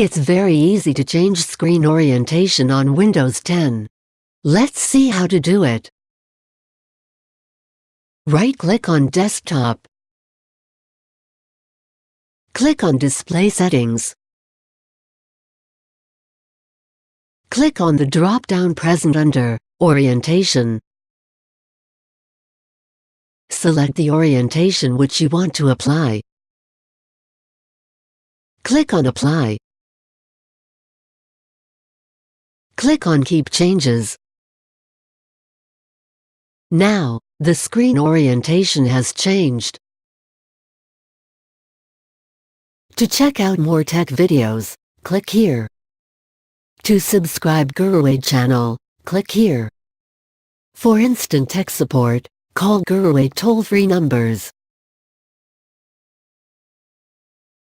It's very easy to change screen orientation on Windows 10. Let's see how to do it. Right-click on Desktop. Click on Display Settings. Click on the drop-down present under Orientation. Select the orientation which you want to apply. Click on Apply. Click on Keep Changes. Now, the screen orientation has changed. To check out more tech videos, click here. To subscribe GuruAid channel, click here. For instant tech support, call GuruAid toll-free numbers